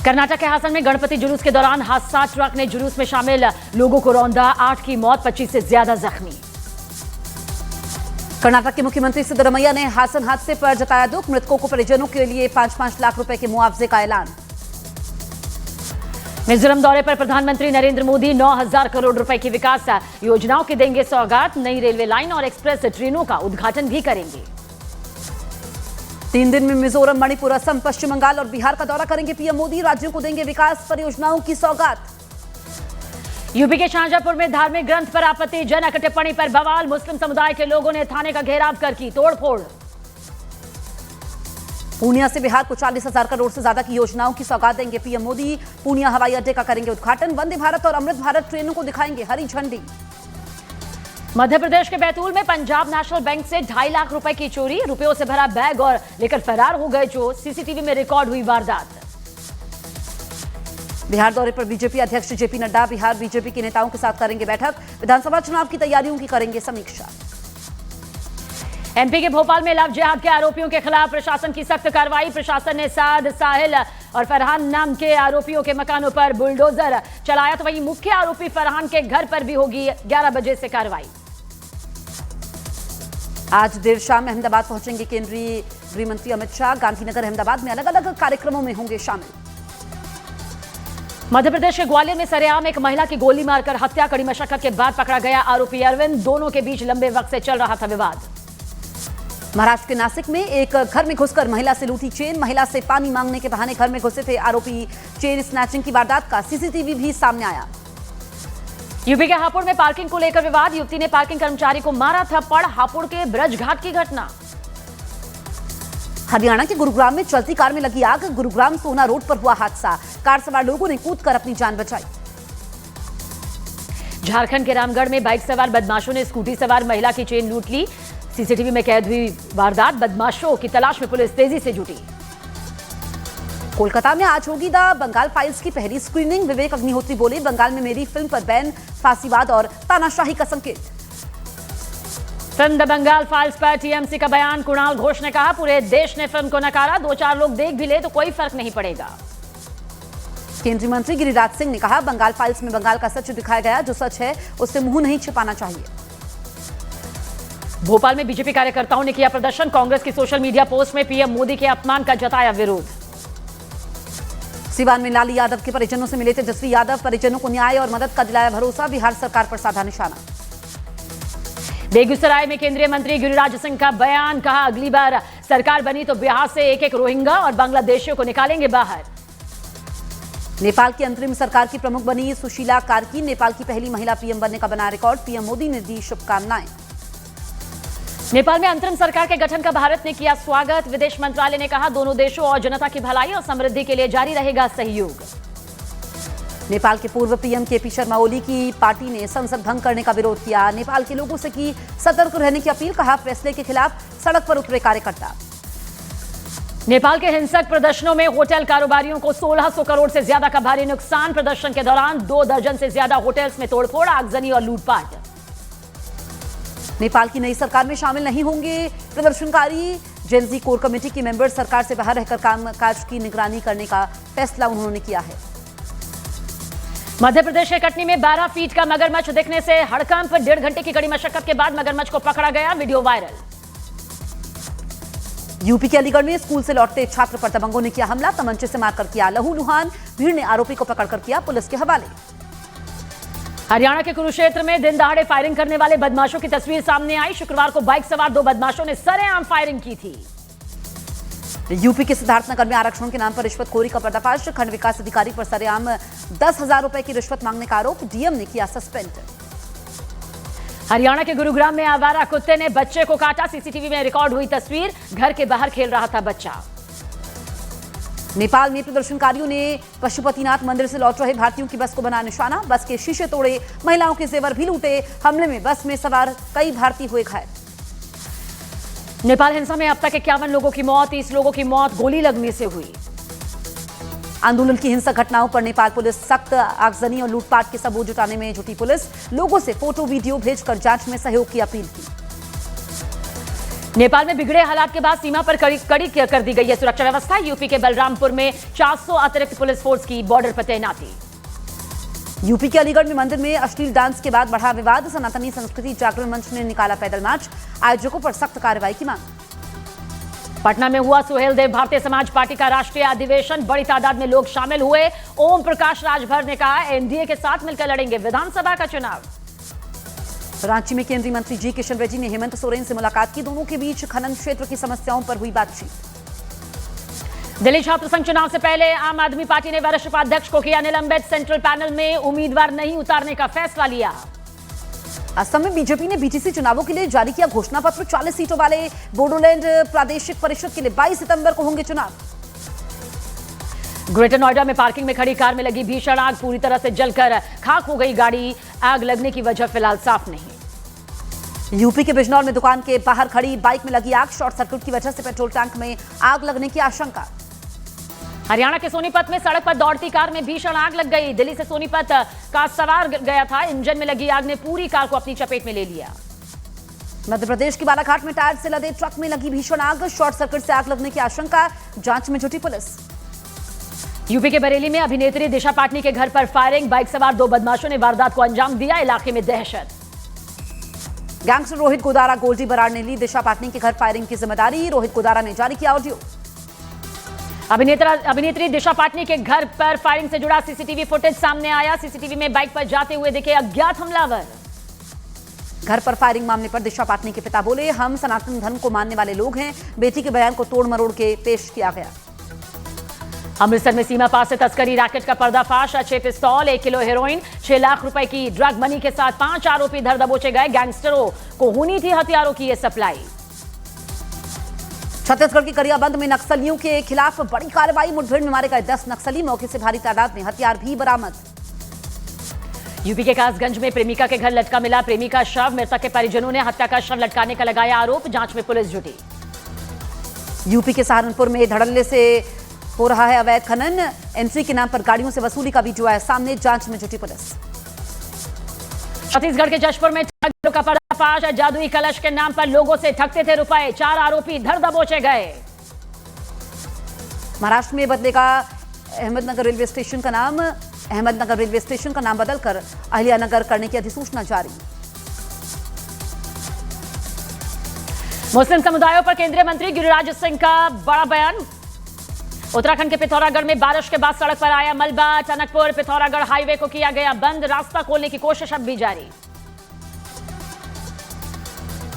कर्नाटक के हासन में गणपति जुलूस के दौरान हादसा, ट्रक ने जुलूस में शामिल लोगों को रौंदा, 8 की मौत, 25 से ज्यादा जख्मी। कर्नाटक के मुख्यमंत्री सिद्धरमैया ने हासन हादसे पर जताया दुख, मृतकों को परिजनों के लिए 5-5 लाख रुपए के मुआवजे का ऐलान। मिजोरम दौरे पर प्रधानमंत्री नरेंद्र मोदी 9,000 करोड़ रुपए की विकास योजनाओं की देंगे सौगात, नई रेलवे लाइन और एक्सप्रेस ट्रेनों का उद्घाटन भी करेंगे। 3 दिन में मिजोरम, मणिपुर, असम, पश्चिम बंगाल और बिहार का दौरा करेंगे पीएम मोदी, राज्यों को देंगे विकास परियोजनाओं की सौगात। यूपी के शाहजहांपुर में धार्मिक ग्रंथ पर आपत्ति, जनक टिप्पणी पर बवाल, मुस्लिम समुदाय के लोगों ने थाने का घेराव कर की तोड़फोड़। पूर्णिया से बिहार को 40,000 करोड़ से ज्यादा की योजनाओं की सौगात देंगे पीएम मोदी, पूर्णिया हवाई अड्डे का करेंगे उद्घाटन, वंदे भारत और अमृत भारत ट्रेनों को दिखाएंगे हरी झंडी। मध्य प्रदेश के बैतूल में पंजाब नेशनल बैंक से 2.5 लाख रुपए की चोरी, रुपयों से भरा बैग और लेकर फरार हो गए चोर, सीसीटीवी में रिकॉर्ड हुई वारदात। बिहार दौरे पर बीजेपी अध्यक्ष जेपी नड्डा बिहार बीजेपी के नेताओं के साथ करेंगे बैठक, विधानसभा चुनाव की तैयारियों की करेंगे समीक्षा। एमपी के भोपाल में लव जिहाद के आरोपियों के खिलाफ प्रशासन की सख्त कार्रवाई, प्रशासन ने साद, साहिल और फरहान नाम के आरोपियों के मकानों पर बुलडोजर चलाया, तो वहीं मुख्य आरोपी फरहान के घर पर भी होगी 11 बजे से कार्रवाई। आज देर शाम अहमदाबाद पहुंचेंगे केंद्रीय गृह मंत्री अमित शाह, गांधीनगर, अहमदाबाद में अलग अलग कार्यक्रमों में होंगे शामिल। मध्य प्रदेश के ग्वालियर में सरेआम एक महिला की गोली मारकर हत्या, कड़ी मशक्कत के बाद पकड़ा गया आरोपी अरविंद, दोनों के बीच लंबे वक्त से चल रहा था विवाद। महाराष्ट्र के नासिक में एक घर में घुसकर महिला से लूटी चेन, महिला से पानी मांगने के बहाने घर में घुसे थे आरोपी, चेन स्नैचिंग की वारदात का सीसीटीवी भी सामने आया। यूपी के हापुड़ में पार्किंग को लेकर विवाद, युवती ने पार्किंग कर्मचारी को मारा थप्पड़, हापुड़ के ब्रजघाट की घटना। हरियाणा के गुरुग्राम में चलती कार में लगी आग, गुरुग्राम सोना रोड पर हुआ हादसा, कार सवार लोगों ने कूदकर अपनी जान बचाई। झारखंड के रामगढ़ में बाइक सवार बदमाशों ने स्कूटी सवार महिला की चेन लूट ली, सीसीटीवी में कैद हुई वारदात, बदमाशों की तलाश में पुलिस तेजी से जुटी। कोलकाता में आज होगी द बंगाल फाइल्स की पहली स्क्रीनिंग, विवेक अग्निहोत्री बोले, बंगाल में मेरी फिल्म पर बैन, फांसीवाद और तानाशाही का संकेत। फिल्म द बंगाल फाइल्स पर टीएमसी का बयान, कुणाल घोष ने कहा, पूरे देश ने फिल्म को नकारा, 2-4 लोग देख भी ले तो कोई फर्क नहीं पड़ेगा। केंद्रीय मंत्री गिरिराज सिंह ने कहा, बंगाल फाइल्स में बंगाल का सच दिखाया गया, जो सच है उससे मुंह नहीं छिपाना चाहिए। भोपाल में बीजेपी कार्यकर्ताओं ने किया प्रदर्शन, कांग्रेस की सोशल मीडिया पोस्ट में पीएम मोदी के अपमान का जताया विरोध। सिवान में लाली यादव के परिजनों से मिले तेजस्वी यादव, परिजनों को न्याय और मदद का दिलाया भरोसा, बिहार सरकार पर साधा निशाना। बेगूसराय में केंद्रीय मंत्री गिरिराज सिंह का बयान, कहा, अगली बार सरकार बनी तो बिहार से एक-एक रोहिंग्या और बांग्लादेशियों को निकालेंगे बाहर। नेपाल की अंतरिम सरकार की प्रमुख बनी सुशीला कार्की, नेपाल की पहली महिला पीएम बनने का बना रिकॉर्ड, पीएम मोदी ने दी शुभकामनाएं। नेपाल में अंतरिम सरकार के गठन का भारत ने किया स्वागत, विदेश मंत्रालय ने कहा, दोनों देशों और जनता की भलाई और समृद्धि के लिए जारी रहेगा सहयोग। नेपाल के पूर्व पीएम केपी शर्मा ओली की पार्टी ने संसद भंग करने का विरोध किया, नेपाल के लोगों से की सतर्क रहने की अपील, कहा, फैसले के खिलाफ सड़क पर उतरे कार्यकर्ता। नेपाल के हिंसक प्रदर्शनों में होटल कारोबारियों को 1600 करोड़ से ज्यादा का भारी नुकसान, प्रदर्शन के दौरान 2 दर्जन से ज्यादा होटल्स में तोड़फोड़, आगजनी और लूटपाट। नेपाल की नई सरकार में शामिल नहीं होंगे प्रदर्शनकारी, जेनजी कोर कमेटी की मेंबर सरकार से बाहर रहकर कामकाज की निगरानी करने का फैसला उन्होंने किया है। मध्य प्रदेश के कटनी में 12 फीट का मगरमच्छ दिखने से हड़कंप, 1.5 घंटे की कड़ी मशक्कत के बाद मगरमच्छ को पकड़ा गया, वीडियो वायरल। यूपी के अलीगढ़ में स्कूल से लौटते छात्र पर दबंगों ने किया हमला, तमंचे से मारकर किया लहूलुहान, भीड़ ने आरोपी को पकड़कर किया पुलिस के हवाले। हरियाणा के कुरुक्षेत्र में दिन दहाड़े फायरिंग करने वाले बदमाशों की तस्वीर सामने आई, शुक्रवार को बाइक सवार 2 बदमाशों ने सरेआम फायरिंग की थी। यूपी के सिद्धार्थनगर में आरक्षण के नाम पर रिश्वतखोरी का पर्दाफाश, खंड विकास अधिकारी पर सरेआम 10,000 रुपए की रिश्वत मांगने का आरोप, डीएम ने किया सस्पेंड। हरियाणा के गुरुग्राम में आवारा कुत्ते ने बच्चे को काटा, सीसीटीवी में रिकॉर्ड हुई तस्वीर, घर के बाहर खेल रहा था बच्चा। नेपाल में प्रदर्शनकारियों ने पशुपतिनाथ मंदिर से लौट रहे भारतीयों की बस को बना निशाना, बस के शीशे तोड़े, महिलाओं के जेवर भी लूटे, हमले में बस में सवार कई भारतीय हुए घायल। नेपाल हिंसा में अब तक 51 लोगों की मौत, 30 लोगों की मौत गोली लगने से हुई। आंदोलन की हिंसक घटनाओं पर नेपाल पुलिस सख्त, आगजनी और लूटपाट के सबूत जुटाने में जुटी पुलिस, लोगों से फोटो वीडियो भेजकर जांच में सहयोग की अपील की। नेपाल में बिगड़े हालात के बाद सीमा पर कड़ी कर दी गई है सुरक्षा व्यवस्था। यूपी के बलरामपुर में 400 अतिरिक्त पुलिस फोर्स की बॉर्डर पर तैनाती। यूपी के अलीगढ़ में मंदिर में अश्लील डांस के बाद बढ़ा विवाद। सनातनी संस्कृति जागरण मंच ने निकाला पैदल मार्च। आयोजकों पर सख्त कार्रवाई की मांग। पटना में हुआ सुहेलदेव भारतीय समाज पार्टी का राष्ट्रीय अधिवेशन। बड़ी तादाद में लोग शामिल हुए। ओम प्रकाश राजभर ने कहा, एनडीए के साथ मिलकर लड़ेंगे विधानसभा का चुनाव। रांची में केंद्रीय मंत्री जी किशन रेड्डी ने हेमंत सोरेन से मुलाकात की। दोनों के बीच खनन क्षेत्र की समस्याओं पर हुई बातचीत। दिल्ली छात्र संघ चुनाव से पहले आम आदमी पार्टी ने वरिष्ठ उपाध्यक्ष को किया निलंबित। सेंट्रल पैनल में उम्मीदवार नहीं उतारने का फैसला लिया। असम में बीजेपी ने बीटीसी चुनावों के लिए जारी किया घोषणा पत्र। 40 सीटों वाले बोडोलैंड प्रादेशिक परिषद के लिए 22 सितंबर को होंगे चुनाव। ग्रेटर नोएडा में पार्किंग में खड़ी कार में लगी भीषण आग। पूरी तरह से जलकर खाक हो गई गाड़ी। आग लगने की वजह फिलहाल साफ नहीं। यूपी के बिजनौर में दुकान के बाहर खड़ी बाइक में लगी आग। शॉर्ट सर्किट की वजह से पेट्रोल टैंक में आग लगने की आशंका। हरियाणा के सोनीपत में सड़क पर दौड़ती कार में भीषण आग लग गई। दिल्ली से सोनीपत कार सवार गया था। इंजन में लगी आग ने पूरी कार को अपनी चपेट में ले लिया। मध्य प्रदेश के बालाघाट में टायर से लदे ट्रक में लगी भीषण आग। शॉर्ट सर्किट से आग लगने की आशंका। जांच में जुटी पुलिस। यूपी के बरेली में अभिनेत्री दिशा पाटनी के घर पर फायरिंग। बाइक सवार 2 बदमाशों ने वारदात को अंजाम दिया। इलाके में दहशत। गैंगस्टर रोहित गोदारा गोल्डी बराड़ ने ली दिशा पाटनी के घर फायरिंग की जिम्मेदारी। रोहित गोदारा ने जारी किया ऑडियो। अभिनेत्री दिशा पाटनी के घर पर फायरिंग से जुड़ा सीसीटीवी फुटेज सामने आया। सीसीटीवी में बाइक पर जाते हुए दिखे अज्ञात हमलावर। घर पर फायरिंग मामले पर दिशा पाटनी के पिता बोले, हम सनातन धर्म को मानने वाले लोग हैं। बेटी के बयान को तोड़ मरोड़ के पेश किया गया। अमृतसर में सीमा पार से तस्करी रैकेट का पर्दाफाश। 6 पिस्तौल, 1 किलो हेरोइन, 6 लाख रुपए की ड्रग मनी के साथ 5 आरोपी धर दबोचे गए। गैंगस्टरों को होनी थी हथियारों की यह सप्लाई। छत्तीसगढ़ की गरियाबंद में नक्सलियों के खिलाफ बड़ी कार्रवाई। मुठभेड़ में मारे गए 10 नक्सली। मौके से भारी तादाद में हथियार भी बरामद। यूपी के कासगंज में प्रेमिका के घर लटका मिला प्रेमिका शव। मृतक के परिजनों ने हत्या का शव लटकाने का लगाया आरोप। जांच में पुलिस जुटी। यूपी के सहारनपुर में धड़ल्ले से हो रहा है अवैध खनन। एंट्री के नाम पर गाड़ियों से वसूली का वीडियो आया सामने। जांच में जुटी पुलिस। छत्तीसगढ़ के जशपुर में ठगों का पर्दाफाश। जादुई कलश के नाम पर लोगों से ठगते थे रुपए। 4 आरोपी धर दबोचे गए। महाराष्ट्र में बदलेगा अहमदनगर रेलवे स्टेशन का नाम। अहमदनगर रेलवे स्टेशन का नाम बदलकर अहिल्यानगर करने की अधिसूचना जारी। मुस्लिम समुदायों पर केंद्रीय मंत्री गिरिराज सिंह का बड़ा बयान। उत्तराखंड के पिथौरागढ़ में बारिश के बाद सड़क पर आया मलबा। टनकपुर पिथौरागढ़ हाईवे को किया गया बंद। रास्ता खोलने की कोशिश अब भी जारी।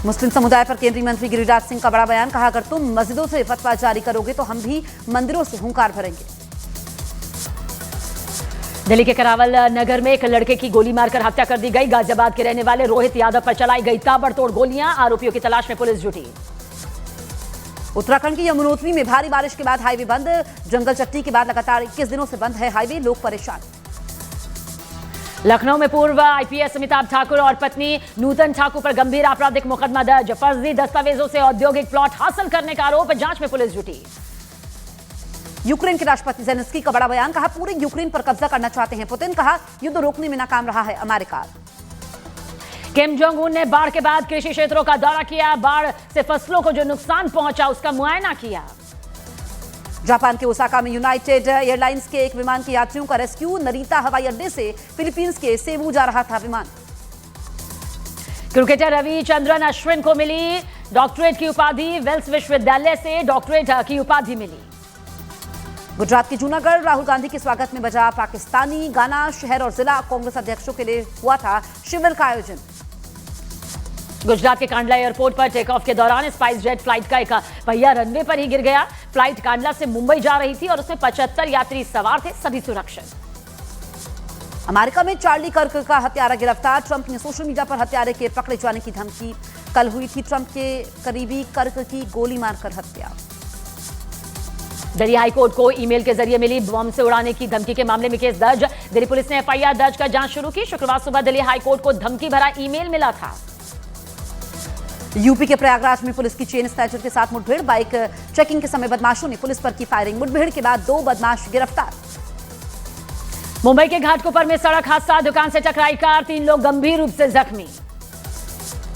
मुस्लिम समुदाय पर केंद्रीय मंत्री गिरिराज सिंह का बड़ा बयान। कहा, अगर तुम मस्जिदों से फतवा जारी करोगे तो हम भी मंदिरों से हुंकार भरेंगे। दिल्ली के करावल नगर में एक लड़के की गोली मारकर हत्या कर दी गई। गाजियाबाद के रहने वाले रोहित यादव पर चलाई गई ताबड़तोड़ गोलियां। आरोपियों की तलाश में पुलिस जुटी। उत्तराखंड की यमुनोत्री में भारी बारिश के बाद हाईवे बंद। जंगल चट्टी के बाद लगातार 21 दिनों से बंद है हाईवे। लोग परेशान। लखनऊ में पूर्व आईपीएस अमिताभ ठाकुर और पत्नी नूतन ठाकुर पर गंभीर आपराधिक मुकदमा दर्ज। फर्जी दस्तावेजों से औद्योगिक प्लॉट हासिल करने का आरोप। जांच में पुलिस जुटी। यूक्रेन के राष्ट्रपति जेलेंस्की का बड़ा बयान। कहा, पूरे यूक्रेन पर कब्जा करना चाहते हैं पुतिन। कहा, युद्ध रोकने में नाकाम रहा है अमेरिका। किम जोंग उन ने बाढ़ के बाद कृषि क्षेत्रों का दौरा किया। बाढ़ से फसलों को जो नुकसान पहुंचा उसका मुआयना किया। जापान के ओसाका में यूनाइटेड एयरलाइंस के एक विमान के यात्रियों का रेस्क्यू। नरीता हवाई अड्डे से फिलीपींस के सेबू जा रहा था विमान। क्रिकेटर रविचंद्रन अश्विन को मिली डॉक्टरेट की उपाधि। वेल्स विश्वविद्यालय से डॉक्टरेट की उपाधि मिली। गुजरात के जूनागढ़ राहुल गांधी के स्वागत में बजा पाकिस्तानी गाना। शहर और जिला कांग्रेस अध्यक्षों के लिए हुआ था शिविर का आयोजन। गुजरात के कांडला एयरपोर्ट पर टेक ऑफ के दौरान स्पाइस जेट फ्लाइट का एक पहिया रनवे पर ही गिर गया। फ्लाइट कांडला से मुंबई जा रही थी और उसमें 75 यात्री सवार थे, सभी सुरक्षित। अमेरिका में चार्ली कर्क का हत्यारा गिरफ्तार। ट्रंप ने सोशल मीडिया पर हत्यारे के पकड़े जाने की धमकी। कल हुई थी ट्रंप के करीबी कर्क की गोली मारकर हत्या। दिल्ली हाईकोर्ट को ईमेल के जरिए मिली बम से उड़ाने की धमकी के मामले में केस दर्ज। दिल्ली पुलिस ने एफआईआर दर्ज कर जांच शुरू की। शुक्रवार सुबह दिल्ली हाईकोर्ट को धमकी भरा ईमेल मिला था। यूपी के प्रयागराज में पुलिस की चेन स्नैचर के साथ मुठभेड़। बाइक चेकिंग के समय बदमाशों ने पुलिस पर की फायरिंग। मुठभेड़ के बाद 2 बदमाश गिरफ्तार। मुंबई के घाटकोपर में सड़क हादसा। दुकान से टकराई कार। 3 लोग गंभीर रूप से जख्मी।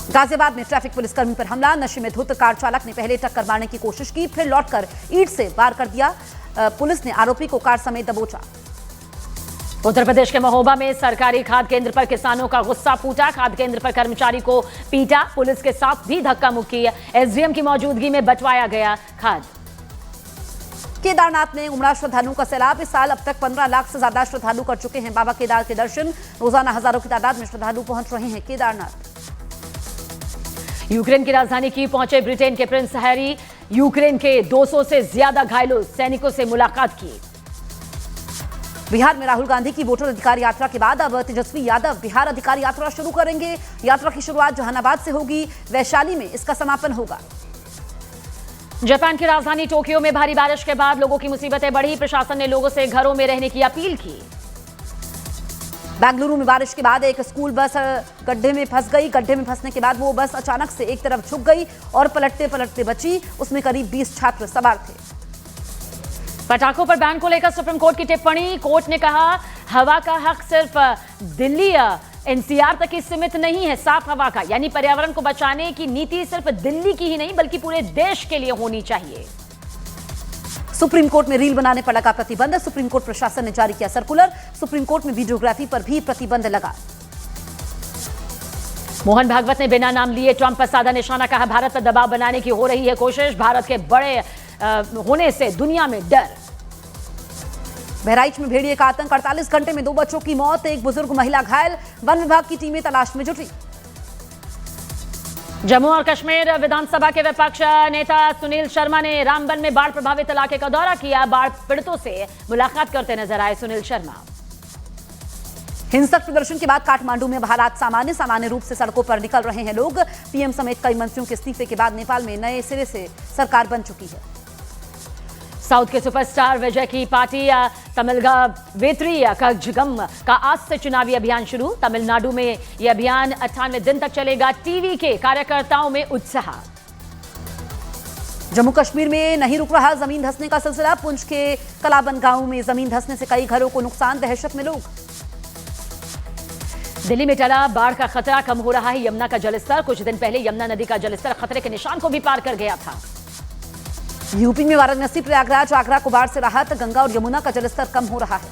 गाजियाबाद में ट्रैफिक पुलिसकर्मी पर हमला। नशे में धुत कार चालक ने पहले टक्कर मारने की कोशिश की, फिर लौटकर ईंट से वार कर दिया। पुलिस ने आरोपी को कार समेत दबोचा। उत्तर प्रदेश के महोबा में सरकारी खाद केंद्र पर किसानों का गुस्सा फूटा। खाद केंद्र पर कर्मचारी को पीटा, पुलिस के साथ भी धक्का मुक्की। एसडीएम की मौजूदगी में बंटवाया गया खाद। केदारनाथ में उमड़ा श्रद्धालुओं का सैलाब। इस साल अब तक 15 लाख से ज्यादा श्रद्धालु कर चुके हैं बाबा केदार के दर्शन। रोजाना हजारों की तादाद में श्रद्धालु पहुंच रहे हैं केदारनाथ। यूक्रेन की राजधानी कीव पहुंचे ब्रिटेन के प्रिंस हैरी। यूक्रेन के 200 से ज्यादा घायलों सैनिकों से मुलाकात की। बिहार में राहुल गांधी की वोटर अधिकार यात्रा के बाद अब तेजस्वी यादव बिहार अधिकार यात्रा शुरू करेंगे। यात्रा की शुरुआत जहानाबाद से होगी, वैशाली में इसका समापन होगा। जापान की राजधानी टोक्यो में भारी बारिश के बाद लोगों की मुसीबतें बढ़ी। प्रशासन ने लोगों से घरों में रहने की अपील की। बेंगलुरु में बारिश के बाद एक स्कूल बस गड्ढे में फंस गई। गड्ढे में फंसने के बाद वो बस अचानक से एक तरफ झुक गई और पलटते पलटते बची। उसमें करीब 20 छात्र सवार थे। पटाखों पर बैन को लेकर सुप्रीम कोर्ट की टिप्पणी। कोर्ट ने कहा हवा का हक सिर्फ दिल्ली एनसीआर तक ही सीमित नहीं है। साफ हवा का यानी पर्यावरण को बचाने की नीति सिर्फ दिल्ली की ही नहीं बल्कि पूरे देश के लिए होनी चाहिए। सुप्रीम कोर्ट में रील बनाने पर लगा प्रतिबंध। सुप्रीम कोर्ट प्रशासन ने जारी किया सर्कुलर। सुप्रीम कोर्ट में वीडियोग्राफी पर भी प्रतिबंध लगा। मोहन भागवत ने बिना नाम लिए ट्रंप पर साधा निशाना। कहा भारत पर दबाव बनाने की हो रही है कोशिश। भारत के बड़े होने से दुनिया में डर। बहराइच में भेड़िए का आतंक। 48 घंटे में 2 बच्चों की मौत, एक बुजुर्ग महिला घायल। वन विभाग की टीमें तलाश में जुटी। जम्मू और कश्मीर विधानसभा के विपक्ष नेता सुनील शर्मा ने रामबन में बाढ़ प्रभावित इलाके का दौरा किया। बाढ़ पीड़ितों से मुलाकात करते नजर आए सुनील शर्मा। हिंसक प्रदर्शन के बाद काठमांडू में हालात सामान्य रूप से सड़कों पर निकल रहे हैं लोग। पीएम समेत कई मंत्रियों के इस्तीफे के बाद नेपाल में नए सिरे से सरकार बन चुकी है। साउथ के सुपरस्टार विजय की पार्टी तमिलगा वेत्री कजगम का आज से चुनावी अभियान शुरू। तमिलनाडु में यह अभियान 98 दिन तक चलेगा। टीवी के कार्यकर्ताओं में उत्साह। जम्मू कश्मीर में नहीं रुक रहा जमीन धंसने का सिलसिला। पुंछ के कलाबन गांव में जमीन धंसने से कई घरों को नुकसान। दहशत में लोग। दिल्ली में टला बाढ़ का खतरा, कम हो रहा है यमुना का जलस्तर। कुछ दिन पहले यमुना नदी का जलस्तर खतरे के निशान को भी पार कर गया था। यूपी में वाराणसी, प्रयागराज, आगरा को बाढ़ से राहत। गंगा और यमुना का जलस्तर कम हो रहा है।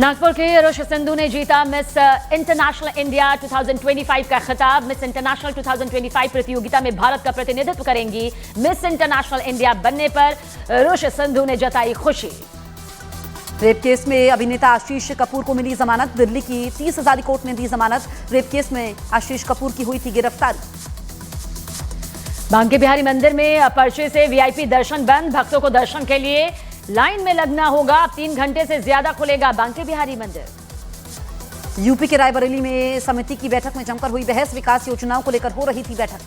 नागपुर के ऋषि सिंधु ने जीता मिस इंटरनेशनल इंडिया 2025 का खिताब। मिस इंटरनेशनल 2025 प्रतियोगिता में भारत का प्रतिनिधित्व करेंगी। मिस इंटरनेशनल इंडिया बनने पर ऋषि सिंधु ने जताई खुशी। रेप केस में अभिनेता आशीष कपूर को मिली जमानत। दिल्ली की 30 हजारी कोर्ट ने दी जमानत। रेप केस में आशीष कपूर की हुई थी गिरफ्तारी। बांके बिहारी मंदिर में पर्चे से वीआईपी दर्शन बंद। भक्तों को दर्शन के लिए लाइन में लगना होगा। अब 3 घंटे से ज्यादा खुलेगा बांके बिहारी मंदिर। यूपी के रायबरेली में समिति की बैठक में जमकर हुई बहस। विकास योजनाओं को लेकर हो रही थी बैठक।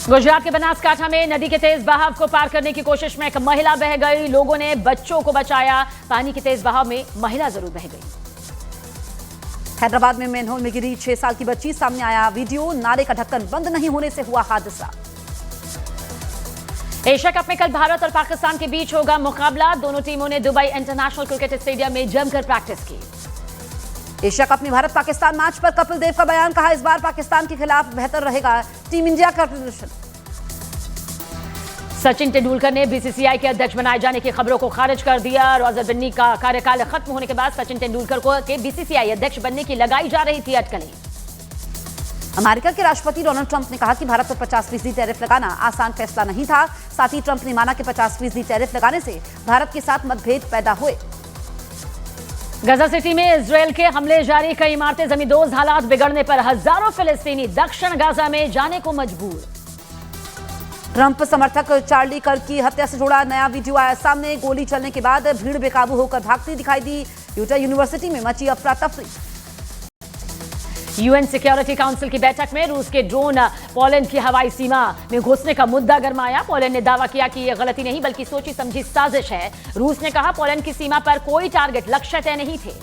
गुजरात के बनासकांठा में नदी के तेज बहाव को पार करने की कोशिश में एक महिला बह गई। लोगों ने बच्चों को बचाया। पानी के तेज बहाव में महिला जरूर बह गई। हैदराबाद में मैनहोल में गिरी 6 साल की बच्ची, सामने आया वीडियो। नाले का ढक्कन बंद नहीं होने से हुआ हादसा। एशिया कप में कल भारत और पाकिस्तान के बीच होगा मुकाबला। दोनों टीमों ने दुबई इंटरनेशनल क्रिकेट स्टेडियम में जमकर प्रैक्टिस की। एशिया कप में भारत पाकिस्तान मैच पर कपिल देव का बयान। कहा इस बार पाकिस्तान के खिलाफ बेहतर रहेगा टीम इंडिया का प्रदर्शन। सचिन तेंदुलकर ने बीसीसीआई के अध्यक्ष बनाए जाने की खबरों को खारिज कर दिया। रॉजर बिन्नी का कार्यकाल खत्म होने के बाद सचिन तेंदुलकर को के बीसीसीआई अध्यक्ष बनने की लगाई जा रही थी अटकलें। अमेरिका के राष्ट्रपति डोनाल्ड ट्रंप ने कहा कि भारत पर 50% टैरिफ लगाना आसान फैसला नहीं था। साथ ही ट्रंप ने माना कि 50% टैरिफ लगाने से भारत के साथ मतभेद पैदा हुए। गजा सिटी में इजरायल के हमले जारी। कई इमारतें जमींदोज। हालात बिगड़ने पर हजारों फिलिस्तीनी दक्षिण गाजा में जाने को मजबूर। ट्रंप समर्थक चार्ली कर्क की हत्या से जुड़ा नया वीडियो आया सामने। गोली चलने के बाद भीड़ बेकाबू होकर भागती दिखाई दी। यूटा यूनिवर्सिटी में मची अफरा तफरी। यूएन सिक्योरिटी काउंसिल की बैठक में रूस के ड्रोन पोलैंड की हवाई सीमा में घुसने का मुद्दा गरमाया। पोलैंड ने दावा किया कि यह गलती नहीं बल्कि सोची समझी साजिश है। रूस ने कहा पोलैंड की सीमा पर कोई टारगेट लक्ष्य तय नहीं थे।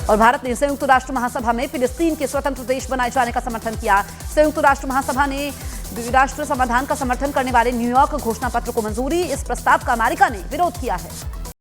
और भारत ने संयुक्त राष्ट्र महासभा में फिलिस्तीन के स्वतंत्र देश बनाए जाने का समर्थन किया। संयुक्त राष्ट्र महासभा ने द्विराष्ट्र समाधान का समर्थन करने वाले न्यूयॉर्क घोषणा पत्र को मंजूरी। इस प्रस्ताव का अमेरिका ने विरोध किया है।